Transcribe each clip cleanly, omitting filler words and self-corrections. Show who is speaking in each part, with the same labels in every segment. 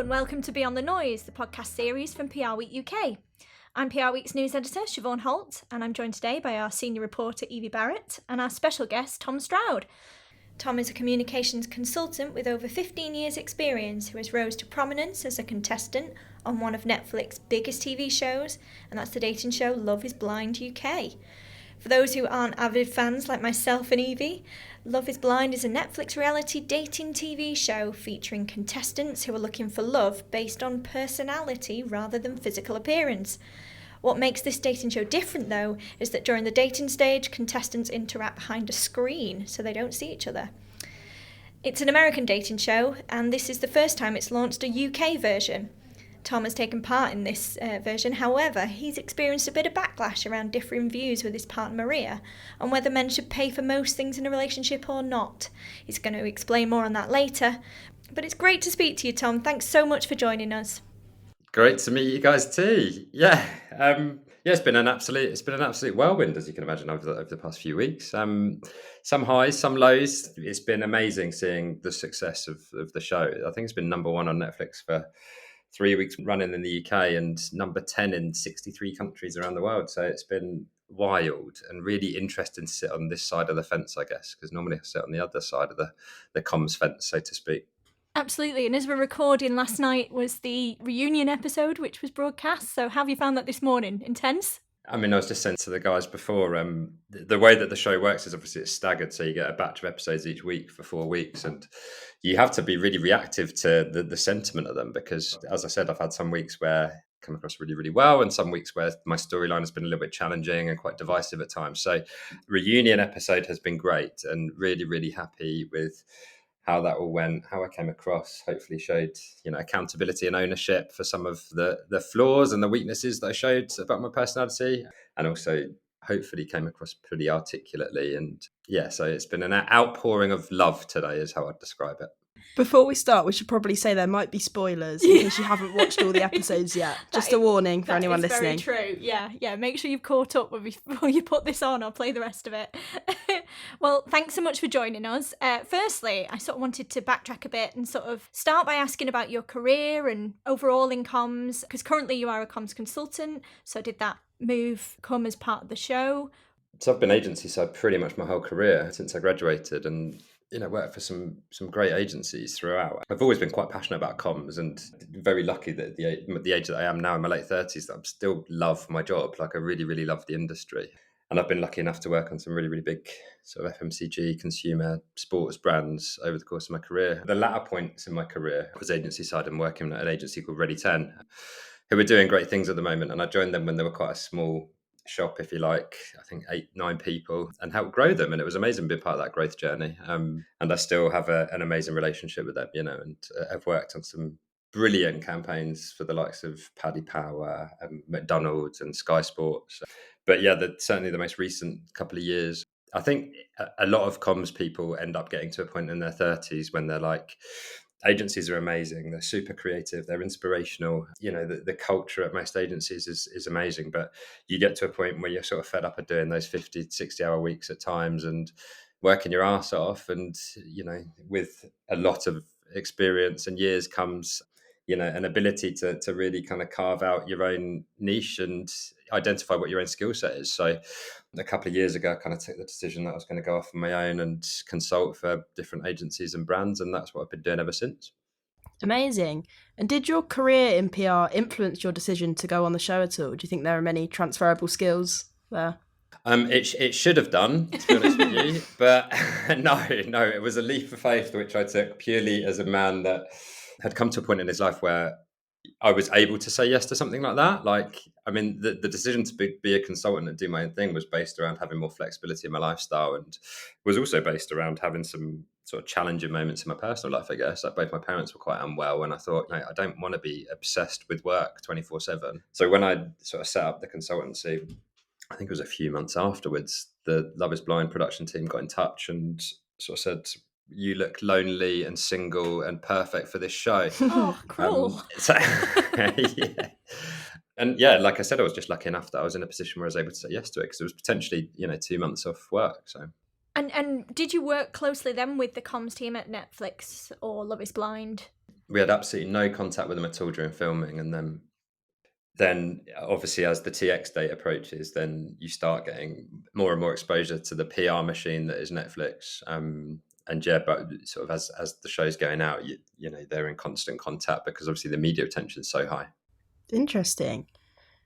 Speaker 1: and welcome to Beyond the Noise, the podcast series from PRWeek UK. I'm PRWeek's news editor, Siobhan Holt, and I'm joined today by our senior reporter, Evie Barrett, and our special guest, Tom Stroud. Tom is a communications consultant with over 15 years' experience who has rose to prominence as a contestant on one of Netflix's biggest TV shows, and that's the dating show Love is Blind UK. For those who aren't avid fans like myself and Evie, Love is Blind is a Netflix reality dating TV show featuring contestants who are looking for love based on personality rather than physical appearance. What makes this dating show different, though, is that during the dating stage, contestants interact behind a screen, so they don't see each other. It's an American dating show, and this is the first time it's launched a UK version. Tom has taken part in this version. However, he's experienced a bit of backlash around differing views with his partner Maria on whether men should pay for most things in a relationship or not. He's going to explain more on that later. But it's great to speak to you, Tom. Thanks so much for joining us.
Speaker 2: Great to meet you guys too. It's been an absolute whirlwind, as you can imagine, over the past few weeks. Some highs, some lows. It's been amazing seeing the success of the show. I think it's been number one on Netflix for 3 weeks running in the UK and number 10 in 63 countries around the world. So it's been wild and really interesting to sit on this side of the fence, I guess, because normally I sit on the other side of the comms fence, so to speak.
Speaker 1: Absolutely. And as we're recording, last night was the reunion episode, which was broadcast. So how have you found that this morning? Intense?
Speaker 2: I mean, I was just saying to the guys before, the way that the show works is obviously it's staggered. So you get a batch of episodes each week for 4 weeks. And you have to be really reactive to the sentiment of them because, as I said, I've had some weeks where I come across really, really well and some weeks where my storyline has been a little bit challenging and quite divisive at times. So reunion episode has been great and really, really happy with how that all went, how I came across, hopefully showed, accountability and ownership for some of the flaws and the weaknesses that I showed about my personality, and also hopefully came across pretty articulately. And so it's been an outpouring of love today is how I'd describe it.
Speaker 3: Before we start, we should probably say there might be spoilers in case you haven't watched all the episodes yet. Just a warning for anyone listening.
Speaker 1: Very true. Yeah. Make sure you've caught up before you put this on. I'll play the rest of it. Well, thanks so much for joining us. Firstly, I sort of wanted to backtrack a bit and sort of start by asking about your career and overall in comms, because currently you are a comms consultant. So did that move come as part of the show?
Speaker 2: So I've been agency side pretty much my whole career since I graduated, and worked for some great agencies throughout. I've always been quite passionate about comms and very lucky that at the age that I am now in my late 30s that I still love my job. Like I really, really love the industry. And I've been lucky enough to work on some really, really big sort of FMCG, consumer, sports brands over the course of my career. The latter points in my career was agency side and working at an agency called Ready 10, who were doing great things at the moment. And I joined them when they were quite a small shop, if you like, I think 8-9 people, and help grow them. And it was amazing being part of that growth journey. And I still have an amazing relationship with them, and I've worked on some brilliant campaigns for the likes of Paddy Power and McDonald's and Sky Sports. But certainly the most recent couple of years, I think a lot of comms people end up getting to a point in their 30s when they're like, agencies are amazing. They're super creative. They're inspirational. The culture at most agencies is amazing. But you get to a point where you're sort of fed up of doing those 50, 60-hour weeks at times and working your ass off. And, with a lot of experience and years comes, an ability to really kind of carve out your own niche and identify what your own skill set is. So a couple of years ago, I kind of took the decision that I was going to go off on my own and consult for different agencies and brands. And that's what I've been doing ever since.
Speaker 3: Amazing. And did your career in PR influence your decision to go on the show at all? Do you think there are many transferable skills there?
Speaker 2: It should have done, to be honest with you. But no, it was a leap of faith, which I took purely as a man that had come to a point in his life where I was able to say yes to something like that. The decision to be a consultant and do my own thing was based around having more flexibility in my lifestyle, and was also based around having some sort of challenging moments in my personal life, I guess. Like both my parents were quite unwell, and I thought, I don't want to be obsessed with work 24/7. So when I sort of set up the consultancy, I think it was a few months afterwards, the Love is Blind production team got in touch and sort of said, "You look lonely and single and perfect for this show."
Speaker 1: Oh, cool.
Speaker 2: Yeah. And like I said, I was just lucky enough that I was in a position where I was able to say yes to it because it was potentially, 2 months off work. So.
Speaker 1: And did you work closely then with the comms team at Netflix or Love is Blind?
Speaker 2: We had absolutely no contact with them at all during filming, and then obviously as the TX date approaches, then you start getting more and more exposure to the PR machine that is Netflix. And yeah, but sort of as the show's going out, you know, they're in constant contact because obviously the media attention is so high.
Speaker 3: Interesting.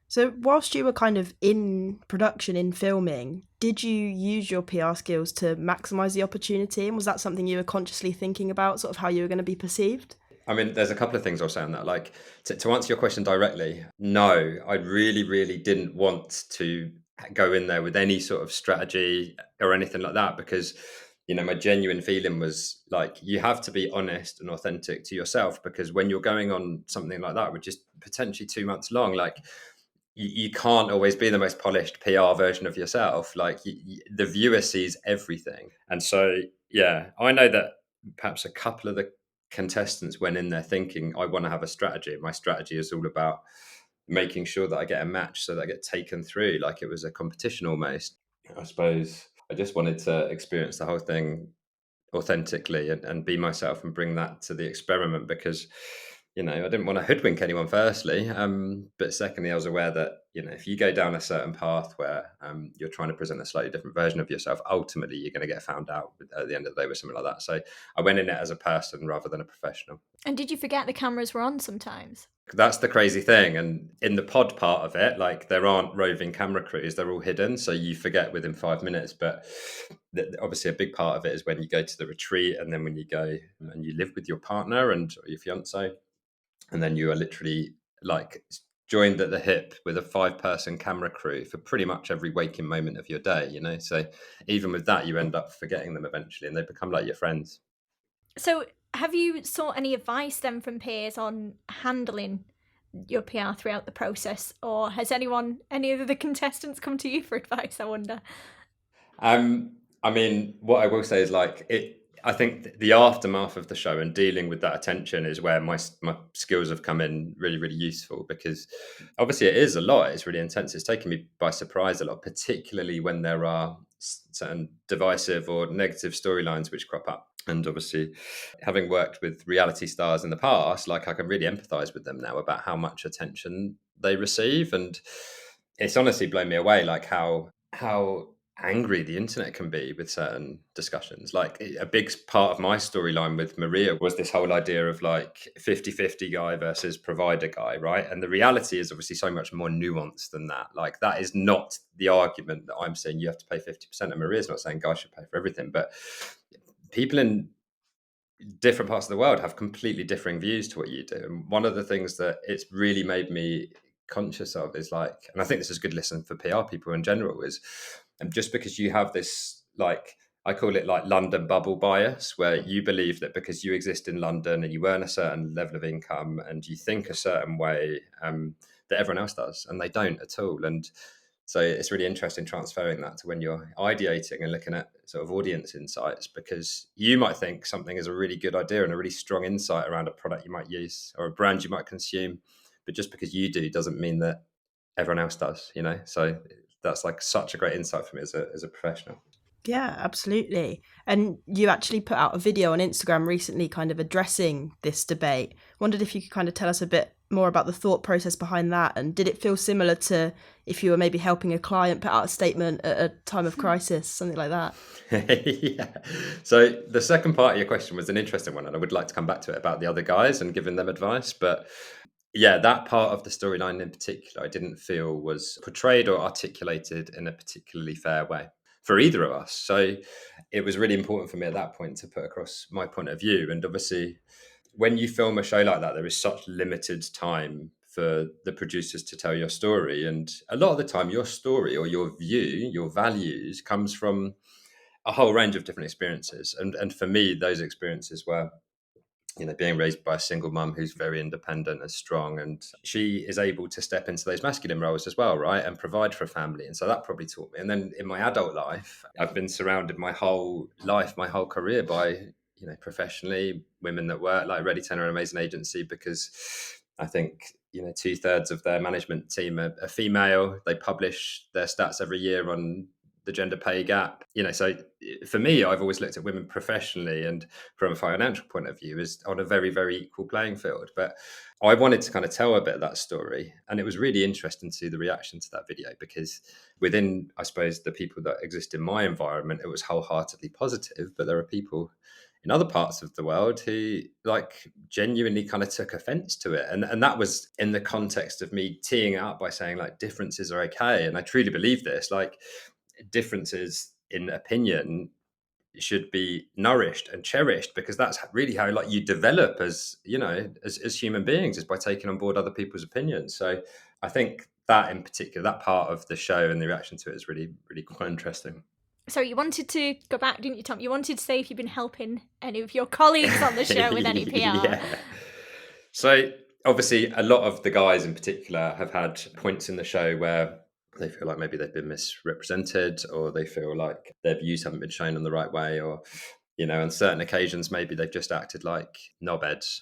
Speaker 3: So, whilst you were kind of in production, in filming, did you use your PR skills to maximise the opportunity? And was that something you were consciously thinking about, sort of how you were going to be perceived?
Speaker 2: I mean, there's a couple of things I'll say on that. Like, to answer your question directly, no, I really, really didn't want to go in there with any sort of strategy or anything like that because, you know, my genuine feeling was like, you have to be honest and authentic to yourself because when you're going on something like that, which is potentially 2 months long, like, you can't always be the most polished PR version of yourself. Like, the viewer sees everything. And so, yeah, I know that perhaps a couple of the contestants went in there thinking, I want to have a strategy. My strategy is all about making sure that I get a match so that I get taken through like it was a competition almost. I suppose I just wanted to experience the whole thing authentically and be myself and bring that to the experiment because you know I didn't want to hoodwink anyone firstly, but secondly I was aware that you know if you go down a certain path where you're trying to present a slightly different version of yourself, ultimately you're going to get found out at the end of the day with something like that. So I went in it as a person rather than a professional.
Speaker 1: And did you forget the cameras were on sometimes?
Speaker 2: That's the crazy thing. And in the pod part of it, like there aren't roving camera crews, they're all hidden. So you forget within 5 minutes. But obviously, a big part of it is when you go to the retreat and then when you go and you live with your partner and or your fiance. And then you are literally like joined at the hip with a 5-person camera crew for pretty much every waking moment of your day, you know? So even with that, you end up forgetting them eventually and they become like your friends.
Speaker 1: So, have you sought any advice then from peers on handling your PR throughout the process, or has any of the contestants come to you for advice? I wonder.
Speaker 2: I mean, what I will say is like it. I think the aftermath of the show and dealing with that attention is where my skills have come in really, really useful because obviously it is a lot. It's really intense. It's taken me by surprise a lot, particularly when there are certain divisive or negative storylines which crop up. And obviously, having worked with reality stars in the past, like I can really empathize with them now about how much attention they receive. And it's honestly blown me away, like how angry the internet can be with certain discussions. Like a big part of my storyline with Maria was this whole idea of like 50-50 guy versus provider guy, right? And the reality is obviously so much more nuanced than that. Like that is not the argument that I'm saying you have to pay 50%, and Maria's not saying guys should pay for everything, but people in different parts of the world have completely differing views to what you do. And one of the things that it's really made me conscious of is like, and I think this is a good lesson for PR people in general, is and just because you have this like I call it like London bubble bias, where you believe that because you exist in London and you earn a certain level of income and you think a certain way, that everyone else does, and they don't at all. And so it's really interesting transferring that to when you're ideating and looking at sort of audience insights, because you might think something is a really good idea and a really strong insight around a product you might use or a brand you might consume. But just because you do doesn't mean that everyone else does, you know? So that's like such a great insight for me as a professional.
Speaker 3: Yeah, absolutely. And you actually put out a video on Instagram recently kind of addressing this debate. Wondered if you could kind of tell us a bit more about the thought process behind that, and did it feel similar to if you were maybe helping a client put out a statement at a time of crisis, something like that?
Speaker 2: Yeah. So the second part of your question was an interesting one, and I would like to come back to it about the other guys and giving them advice. But yeah, that part of the storyline in particular, I didn't feel was portrayed or articulated in a particularly fair way for either of us. So it was really important for me at that point to put across my point of view. And obviously, when you film a show like that, there is such limited time for the producers to tell your story. And a lot of the time, your story or your view, your values comes from a whole range of different experiences. And for me, those experiences were, you know, being raised by a single mum who's very independent and strong, and she is able to step into those masculine roles as well, right, and provide for a family. And so that probably taught me. And then in my adult life, I've been surrounded my whole life, my whole career by, you know, professionally women that work like Ready Tenor, an amazing agency, because I think, you know, 2/3 of their management team are female. They publish their stats every year on the gender pay gap. So for me, I've always looked at women professionally and from a financial point of view as on a very, very equal playing field. But I wanted to kind of tell a bit of that story. And it was really interesting to see the reaction to that video, because within, I suppose, the people that exist in my environment, it was wholeheartedly positive. But there are people in other parts of the world who genuinely kind of took offense to it. And that was in the context of me teeing it up by saying differences are okay. And I truly believe this, differences in opinion should be nourished and cherished, because that's really how you develop as human beings, is by taking on board other people's opinions. So I think that in particular, that part of the show and the reaction to it is really, really quite interesting.
Speaker 1: So you wanted to go back, didn't you, Tom? You wanted to say if you've been helping any of your colleagues on the show with any PR.
Speaker 2: Yeah. So obviously a lot of the guys in particular have had points in the show where they feel like maybe they've been misrepresented, or they feel like their views haven't been shown in the right way, or on certain occasions maybe they've just acted like knobheads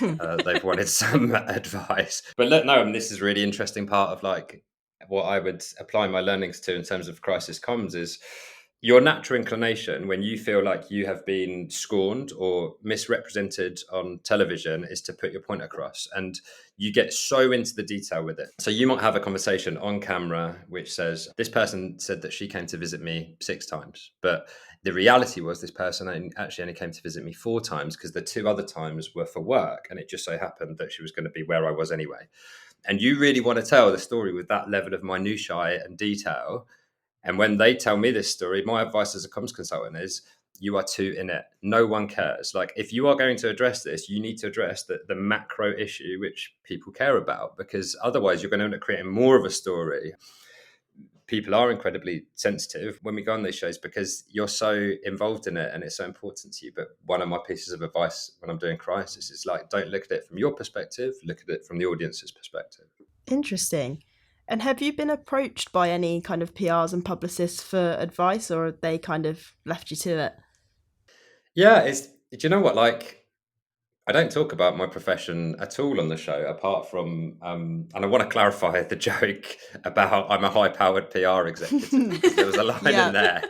Speaker 2: and they've wanted some advice. But this is a really interesting part of what I would apply my learnings to in terms of crisis comms is your natural inclination when you feel like you have been scorned or misrepresented on television is to put your point across, and you get so into the detail with it. So you might have a conversation on camera which says, this person said that she came to visit me 6 times, but the reality was this person actually only came to visit me 4 times, because the 2 other times were for work, and it just so happened that she was going to be where I was anyway. And you really want to tell the story with that level of minutiae and detail. And when they tell me this story, my advice as a comms consultant is, you are too in it. No one cares. If you are going to address this, you need to address the macro issue which people care about, because otherwise you're going to end up creating more of a story. People are incredibly sensitive when we go on these shows because you're so involved in it and it's so important to you. But one of my pieces of advice when I'm doing crisis is don't look at it from your perspective, look at it from the audience's perspective. Interesting.
Speaker 3: And have you been approached by any kind of PRs and publicists for advice, or have they kind of left you to it?
Speaker 2: Yeah, do you know what? I don't talk about my profession at all on the show, apart from, and I want to clarify the joke about I'm a high-powered PR executive. There was a line in there,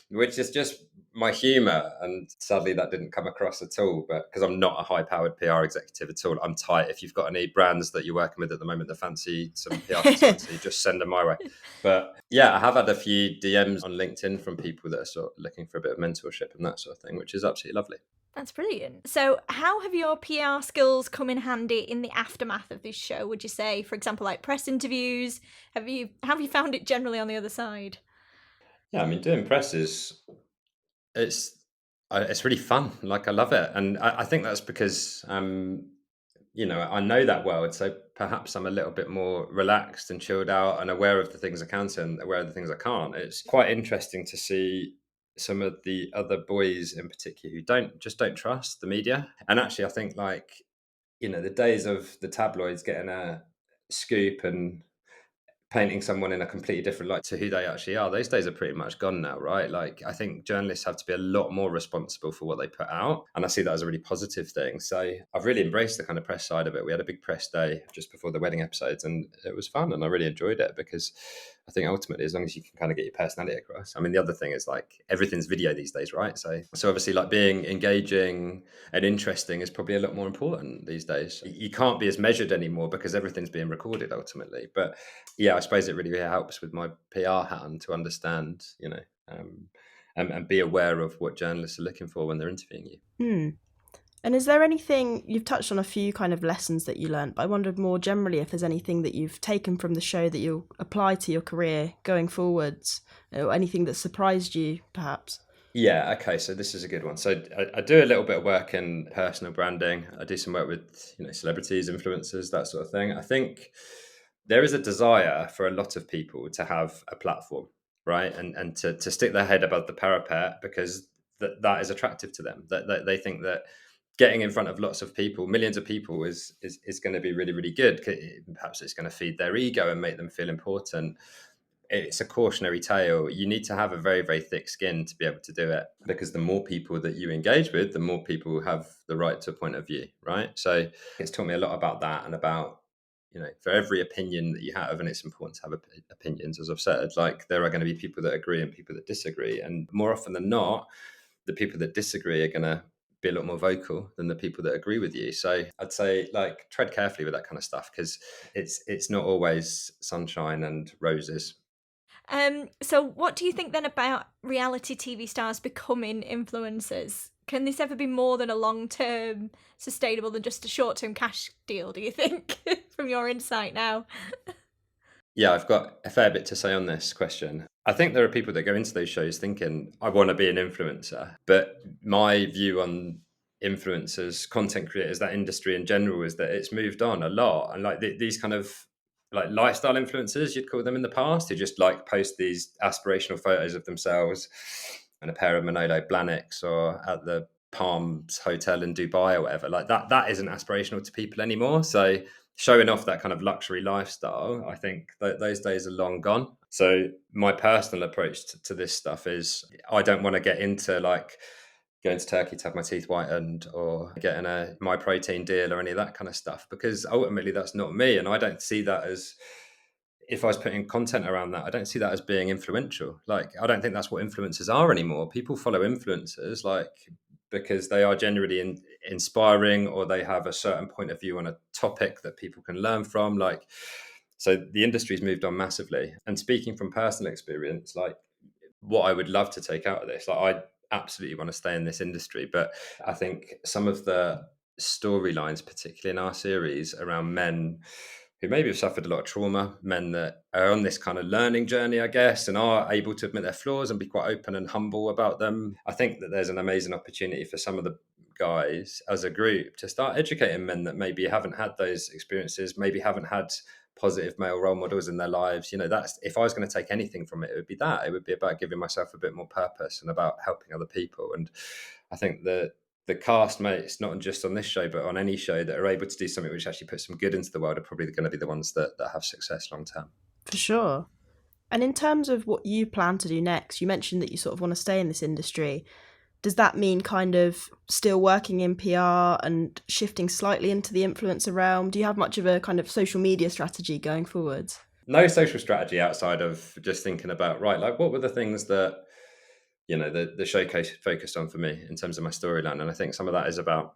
Speaker 2: which is just my humour, and sadly that didn't come across at all. But because I'm not a high-powered PR executive at all, I'm tight. If you've got any brands that you're working with at the moment that fancy some PR consultancy, just send them my way. But yeah, I have had a few DMs on LinkedIn from people that are sort of looking for a bit of mentorship and that sort of thing, which is absolutely lovely.
Speaker 1: That's brilliant. So how have your PR skills come in handy in the aftermath of this show, would you say? For example, press interviews. How have you found it generally on the other side?
Speaker 2: Yeah, doing press it's really fun. I love it. And I think that's because, I know that world. So perhaps I'm a little bit more relaxed and chilled out and aware of the things I can say and aware of the things I can't. It's quite interesting to see some of the other boys in particular who don't trust the media. And actually, I think the days of the tabloids getting a scoop and painting someone in a completely different light to who they actually are, those days are pretty much gone now, right? I think journalists have to be a lot more responsible for what they put out, and I see that as a really positive thing. So I've really embraced the kind of press side of it. We had a big press day just before the wedding episodes, and it was fun, and I really enjoyed it, because I think ultimately, as long as you can kind of get your personality across. The other thing is everything's video these days, right? So obviously being engaging and interesting is probably a lot more important these days. You can't be as measured anymore because everything's being recorded ultimately. But yeah, I suppose it really helps with my PR hat on to understand, and be aware of what journalists are looking for when they're interviewing you.
Speaker 3: And is there anything, you've touched on a few kind of lessons that you learned, but I wondered more generally if there's anything that you've taken from the show that you'll apply to your career going forwards, or anything that surprised you, perhaps?
Speaker 2: Yeah, okay, so this is a good one. So I do a little bit of work in personal branding. I do some work with, celebrities, influencers, that sort of thing. I think there is a desire for a lot of people to have a platform, right? And to stick their head above the parapet, because that is attractive to them. That they think that getting in front of lots of people, millions of people, is going to be really, really good. Perhaps it's going to feed their ego and make them feel important. It's a cautionary tale. You need to have a very, very thick skin to be able to do it, because the more people that you engage with, the more people have the right to a point of view, right? So it's taught me a lot about that, and about, for every opinion that you have, and it's important to have opinions, as I've said, like there are going to be people that agree and people that disagree. And more often than not, the people that disagree are going to be a lot more vocal than the people that agree with you. So I'd say like tread carefully with that kind of stuff, because it's not always sunshine and roses.
Speaker 1: So what do you think then about reality TV stars becoming influencers? Can this ever be more than a long-term sustainable than just a short-term cash deal, do you think, from your insight now?
Speaker 2: Yeah, I've got a fair bit to say on this question. I think there are people that go into those shows thinking, I want to be an influencer. But my view on influencers, content creators, that industry in general, is that it's moved on a lot. And like these kind of like lifestyle influencers, you'd call them in the past, who just like post these aspirational photos of themselves and a pair of Manolo Blahniks or at the Palms Hotel in Dubai or whatever. Like that isn't aspirational to people anymore. So showing off that kind of luxury lifestyle, I think those days are long gone. So my personal approach to this stuff is I don't want to get into like going to Turkey to have my teeth whitened or getting a My Protein deal or any of that kind of stuff, because ultimately that's not me. And I don't see that as, if I was putting content around that, I don't see that as being influential. Like, I don't think that's what influencers are anymore. People follow influencers like because they are generally inspiring, or they have a certain point of view on a topic that people can learn from. Like, so the industry's moved on massively. And speaking from personal experience, like what I would love to take out of this, like I absolutely want to stay in this industry, but I think some of the storylines, particularly in our series, around men who maybe have suffered a lot of trauma, men that are on this kind of learning journey, I guess, and are able to admit their flaws and be quite open and humble about them. I think that there's an amazing opportunity for some of the guys as a group to start educating men that maybe haven't had those experiences, maybe haven't had positive male role models in their lives. That's, if I was going to take anything from it, it would be that. It would be about giving myself a bit more purpose and about helping other people. And I think that the cast mates, not just on this show, but on any show, that are able to do something which actually puts some good into the world, are probably going to be the ones that have success long term.
Speaker 3: For sure. And in terms of what you plan to do next, you mentioned that you sort of want to stay in this industry. Does that mean kind of still working in PR and shifting slightly into the influencer realm? Do you have much of a kind of social media strategy going forwards?
Speaker 2: No social strategy outside of just thinking about, right, like what were the things that, the showcase focused on for me in terms of my storyline. And I think some of that is about,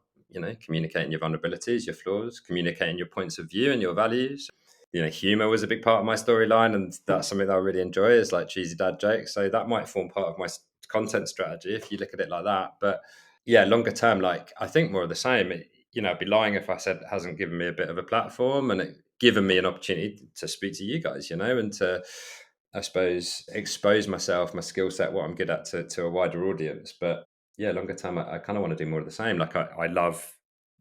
Speaker 2: communicating your vulnerabilities, your flaws, communicating your points of view and your values. Humor was a big part of my storyline, and that's something that I really enjoy, is like cheesy dad jokes. So that might form part of my content strategy if you look at it like that. But yeah, longer term, like I think more of the same. I'd be lying if I said it hasn't given me a bit of a platform and it given me an opportunity to speak to you guys, and to, I suppose, expose myself, my skill set, what I'm good at, to a wider audience. But yeah, longer term, I kind of want to do more of the same. Like I love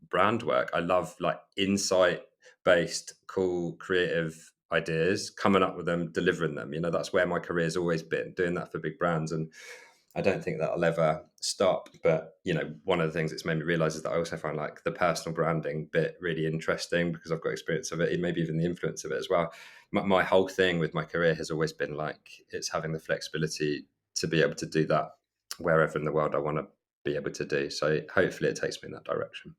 Speaker 2: brand work. I love like insight based, cool, creative ideas, coming up with them, delivering them. That's where my career's always been, doing that for big brands. And I don't think that'll ever stop. But, one of the things that's made me realize is that I also find like the personal branding bit really interesting, because I've got experience of it, maybe even the influence of it as well. My whole thing with my career has always been like, it's having the flexibility to be able to do that wherever in the world I want to be able to do. So hopefully it takes me in that direction.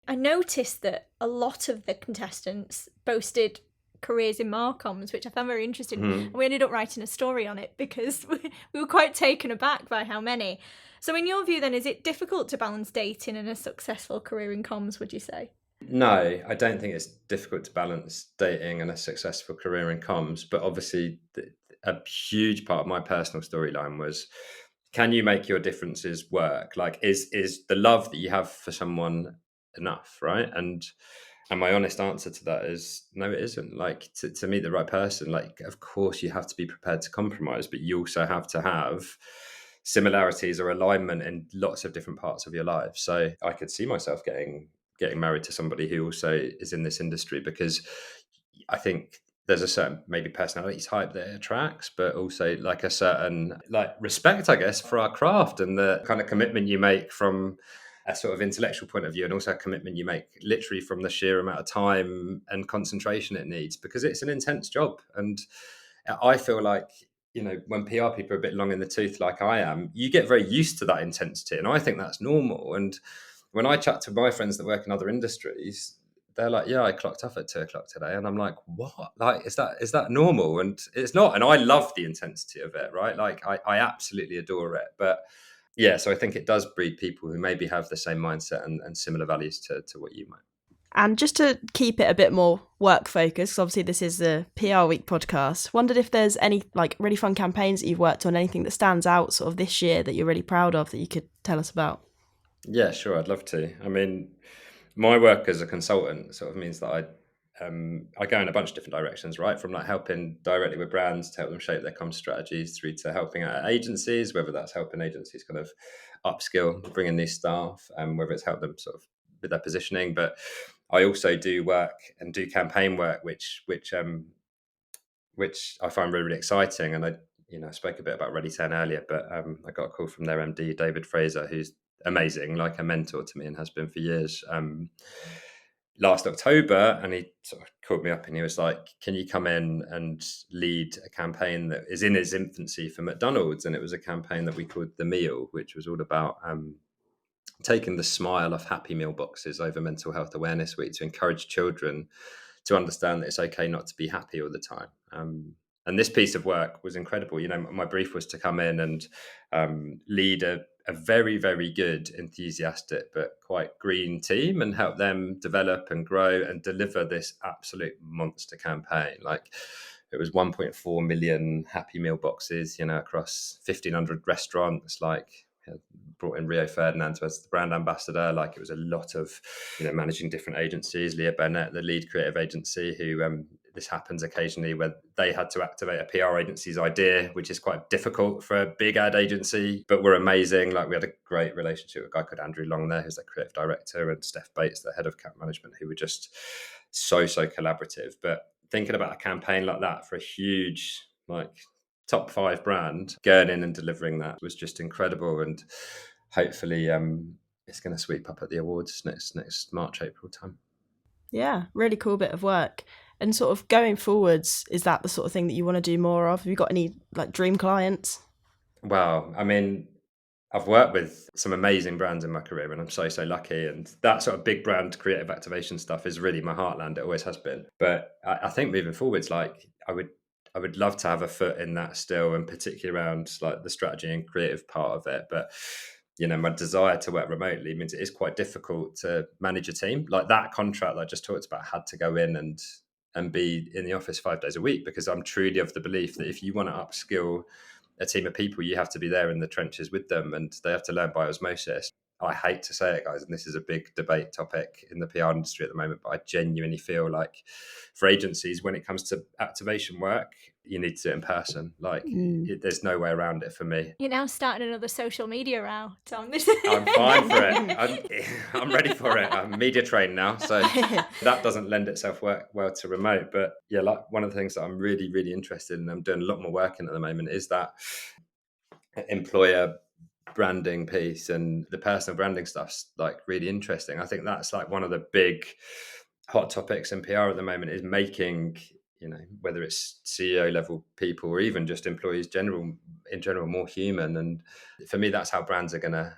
Speaker 1: I noticed that a lot of the contestants boasted careers in Marcoms, which I found very interesting.
Speaker 2: Mm-hmm.
Speaker 1: We ended up writing a story on it because we were quite taken aback by how many. So in your view then, is it difficult to balance dating and a successful career in comms, would you say?
Speaker 2: No, I don't think it's difficult to balance dating and a successful career in comms. But obviously, a huge part of my personal storyline was, can you make your differences work? Like, is the love that you have for someone enough, right? And my honest answer to that is no, it isn't. Like, to meet the right person, like, of course you have to be prepared to compromise, but you also have to have similarities or alignment in lots of different parts of your life. So I could see myself getting married to somebody who also is in this industry, because I think there's a certain maybe personality type that it attracts, but also like a certain like respect, I guess, for our craft and the kind of commitment you make from a sort of intellectual point of view, and also a commitment you make literally from the sheer amount of time and concentration it needs, because it's an intense job. And I feel like, when PR people are a bit long in the tooth like I am, you get very used to that intensity, and I think that's normal. And when I chat to my friends that work in other industries, they're like, yeah, I clocked off at 2:00 today. And I'm like, what? Like, is that normal? And it's not. And I love the intensity of it, right? Like I absolutely adore it. But yeah, so I think it does breed people who maybe have the same mindset and similar values to what you might.
Speaker 3: And just to keep it a bit more work focused, obviously this is the PR Week podcast, wondered if there's any like really fun campaigns that you've worked on, anything that stands out sort of this year that you're really proud of that you could tell us about?
Speaker 2: Yeah, sure. I'd love to. I mean, my work as a consultant sort of means that I go in a bunch of different directions, right? From like helping directly with brands to help them shape their comms strategies, through to helping out agencies, whether that's helping agencies kind of upskill, bring in new staff, and whether it's help them sort of with their positioning. But I also do work and do campaign work, which I find really, really exciting. And I spoke a bit about Ready 10 earlier, but I got a call from their MD, David Fraser, who's amazing, like a mentor to me and has been for years. Last October, and he sort of called me up and he was like, can you come in and lead a campaign that is in its infancy for McDonald's? And it was a campaign that we called The Meal, which was all about taking the smile off Happy Meal boxes over Mental Health Awareness Week to encourage children to understand that it's okay not to be happy all the time. And this piece of work was incredible. My brief was to come in and lead a very, very good, enthusiastic, but quite green team and help them develop and grow and deliver this absolute monster campaign. Like, it was 1.4 million Happy Meal boxes, across 1,500 restaurants, like, brought in Rio Ferdinand as the brand ambassador. Like, it was a lot of, managing different agencies. Leah Bennett, the lead creative agency, who this happens occasionally where they had to activate a PR agency's idea, which is quite difficult for a big ad agency, but we're amazing. Like, we had a great relationship with a guy called Andrew Long there, who's the creative director, and Steph Bates, the head of camp management, who were just so collaborative. But thinking about a campaign like that for a huge, like, top 5 brand, going in and delivering that was just incredible. And hopefully it's going to sweep up at the awards next March, April time.
Speaker 3: Yeah, really cool bit of work. And sort of going forwards, is that the sort of thing that you want to do more of? Have you got any like dream clients?
Speaker 2: Well, I mean, I've worked with some amazing brands in my career, and I'm so lucky. And that sort of big brand creative activation stuff is really my heartland. It always has been. But I think moving forwards, like, I would love to have a foot in that still, and particularly around like the strategy and creative part of it. But my desire to work remotely means it is quite difficult to manage a team. Like, that contract that I just talked about had to go in and be in the office 5 days a week, because I'm truly of the belief that if you want to upskill a team of people, you have to be there in the trenches with them, and they have to learn by osmosis. I hate to say it, guys, and this is a big debate topic in the PR industry at the moment, but I genuinely feel like for agencies, when it comes to activation work, you need to do it in person. Like, there's no way around it for me.
Speaker 1: You're now starting another social media row, Tom.
Speaker 2: I'm fine for it. I'm ready for it. I'm media trained now, so that doesn't lend itself well to remote. But yeah, like, one of the things that I'm really, really interested in, I'm doing a lot more work in at the moment, is that employer branding piece, and the personal branding stuff's like really interesting. I think that's like one of the big hot topics in PR at the moment, is making, whether it's CEO level people or even just employees in general more human. And for me, that's how brands are going to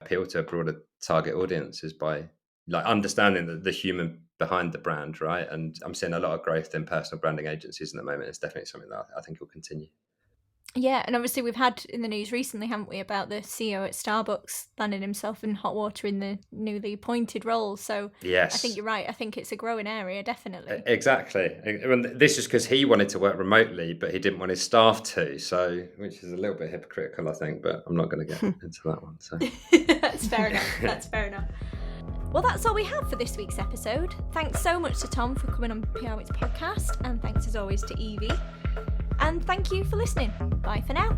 Speaker 2: appeal to a broader target audience, is by like understanding the human behind the brand, right? And I'm seeing a lot of growth in personal branding agencies at the moment. It's definitely something that I think will continue.
Speaker 1: Yeah, and obviously we've had in the news recently, haven't we, about the CEO at Starbucks landing himself in hot water in the newly appointed role. So yes, I think you're right. I think it's a growing area, definitely.
Speaker 2: Exactly. And this is because he wanted to work remotely, but he didn't want his staff to. So, which is a little bit hypocritical, I think, but I'm not going to get into that one. So
Speaker 1: That's fair enough. Well, that's all we have for this week's episode. Thanks so much to Tom for coming on PRWeek's podcast, and thanks as always to Evie. And thank you for listening. Bye for now.